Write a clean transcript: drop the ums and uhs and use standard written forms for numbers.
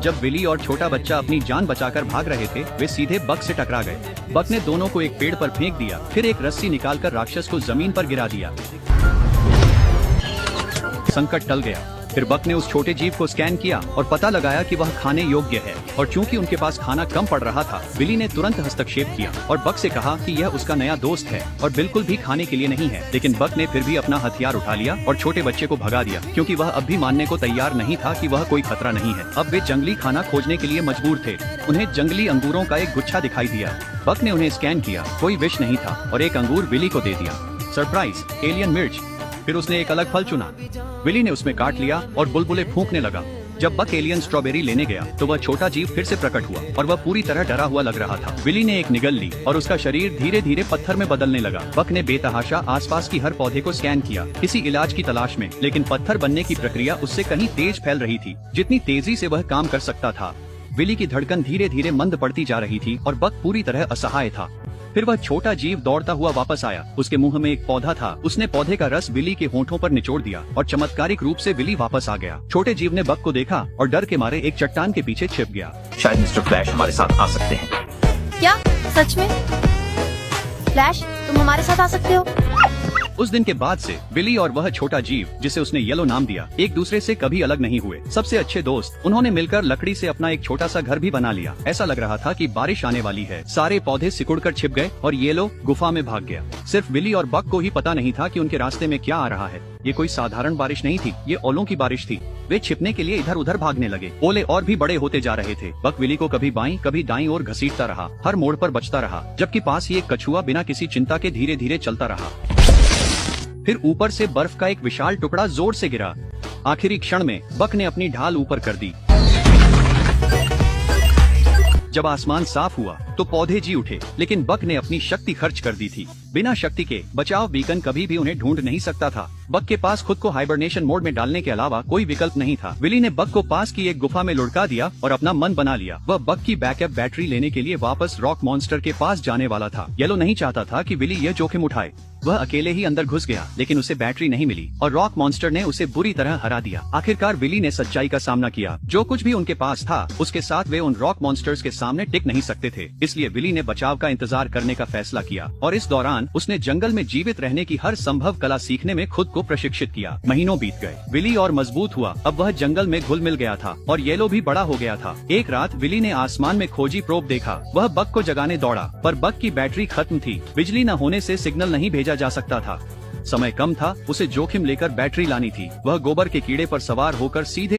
जब विली और छोटा बच्चा अपनी जान बचाकर भाग रहे थे, वे सीधे बक से टकरा गए। बक ने दोनों को एक पेड़ पर फेंक दिया, फिर एक रस्सी निकालकर राक्षस को जमीन पर गिरा दिया। संकट टल गया। फिर बक ने उस छोटे जीव को स्कैन किया और पता लगाया कि वह खाने योग्य है, और चूंकि उनके पास खाना कम पड़ रहा था, विली ने तुरंत हस्तक्षेप किया और बक से कहा कि यह उसका नया दोस्त है और बिल्कुल भी खाने के लिए नहीं है। लेकिन बक ने फिर भी अपना हथियार उठा लिया और छोटे बच्चे को भगा दिया, क्योंकि वह अब भी मानने को तैयार नहीं था कि वह कोई खतरा नहीं है। अब वे जंगली खाना खोजने के लिए मजबूर थे। उन्हें जंगली अंगूरों का एक गुच्छा दिखाई दिया। बक ने उन्हें स्कैन किया, कोई विष नहीं था, और एक अंगूर विली को दे दिया। सरप्राइज, एलियन मिर्च। फिर उसने एक अलग फल चुना। विली ने उसमें काट लिया और बुलबुले फूंकने लगा। जब बक एलियन स्ट्रॉबेरी लेने गया तो वह छोटा जीव फिर से प्रकट हुआ और वह पूरी तरह डरा हुआ लग रहा था। विली ने एक निगल ली और उसका शरीर धीरे धीरे पत्थर में बदलने लगा। बक ने बेतहाशा आसपास की हर पौधे को स्कैन किया, किसी इलाज की तलाश में, लेकिन पत्थर बनने की प्रक्रिया उससे कहीं तेज फैल रही थी, जितनी तेजी से वह काम कर सकता था। विली की धड़कन धीरे धीरे मंद पड़ती जा रही थी और बक पूरी तरह असहाय था। फिर वह छोटा जीव दौड़ता हुआ वापस आया। उसके मुंह में एक पौधा था। उसने पौधे का रस विली के होंठों पर निचोड़ दिया और चमत्कारिक रूप से विली वापस आ गया। छोटे जीव ने बक को देखा और डर के मारे एक चट्टान के पीछे छिप गया। शायद मिस्टर फ्लैश हमारे साथ आ सकते हैं। क्या सच में? फ्लैश, तुम हमारे साथ आ सकते हो? उस दिन के बाद से विली और वह छोटा जीव, जिसे उसने येलो नाम दिया, एक दूसरे से कभी अलग नहीं हुए। सबसे अच्छे दोस्त। उन्होंने मिलकर लकड़ी से अपना एक छोटा सा घर भी बना लिया। ऐसा लग रहा था कि बारिश आने वाली है। सारे पौधे सिकुड़कर छिप गए और येलो गुफा में भाग गया। सिर्फ विली और बक को ही पता नहीं था कि उनके रास्ते में क्या आ रहा है। ये कोई साधारण बारिश नहीं थी, ये ओलों की बारिश थी। वे छिपने के लिए इधर उधर भागने लगे। ओले और भी बड़े होते जा रहे थे। बक विली को कभी बाईं कभी दाईं ओर घसीटता रहा, हर मोड़ पर बचता रहा, जबकि पास ही एक कछुआ बिना किसी चिंता के धीरे धीरे चलता रहा। फिर ऊपर से बर्फ का एक विशाल टुकड़ा जोर से गिरा। आखिरी क्षण में बक ने अपनी ढाल ऊपर कर दी। जब आसमान साफ हुआ तो पौधे जी उठे, लेकिन बक ने अपनी शक्ति खर्च कर दी थी। बिना शक्ति के बचाव बीकन कभी भी उन्हें ढूंढ नहीं सकता था। बक के पास खुद को हाइबरनेशन मोड में डालने के अलावा कोई विकल्प नहीं था। विली ने बक को पास की एक गुफा में लुढ़का दिया और अपना मन बना लिया। वह बक की बैकअप बैटरी लेने के लिए वापस रॉक मॉन्स्टर के पास जाने वाला था। येलो नहीं चाहता था कि विली यह जोखिम उठाए। वह अकेले ही अंदर घुस गया, लेकिन उसे बैटरी नहीं मिली और रॉक मॉन्स्टर ने उसे बुरी तरह हरा दिया। आखिरकार विली ने सच्चाई का सामना किया। जो कुछ भी उनके पास था, उसके साथ वे उन रॉक मॉन्स्टर्स के सामने टिक नहीं सकते थे। इसलिए विली ने बचाव का इंतजार करने का फैसला किया और इस दौरान उसने जंगल में जीवित रहने की हर संभव कला सीखने में खुद को प्रशिक्षित किया। महीनों बीत गए। विली और मजबूत हुआ। अब वह जंगल में घुल मिल गया था और येलो भी बड़ा हो गया था। एक रात विली ने आसमान में खोजी प्रोब देखा। वह बक को जगाने दौड़ा, पर बक की बैटरी खत्म थी। बिजली न होने से सिग्नल नहीं भेजा जा सकता था। समय कम था, उसे जोखिम लेकर बैटरी लानी थी। वह गोबर के कीड़े पर सवार होकर सीधे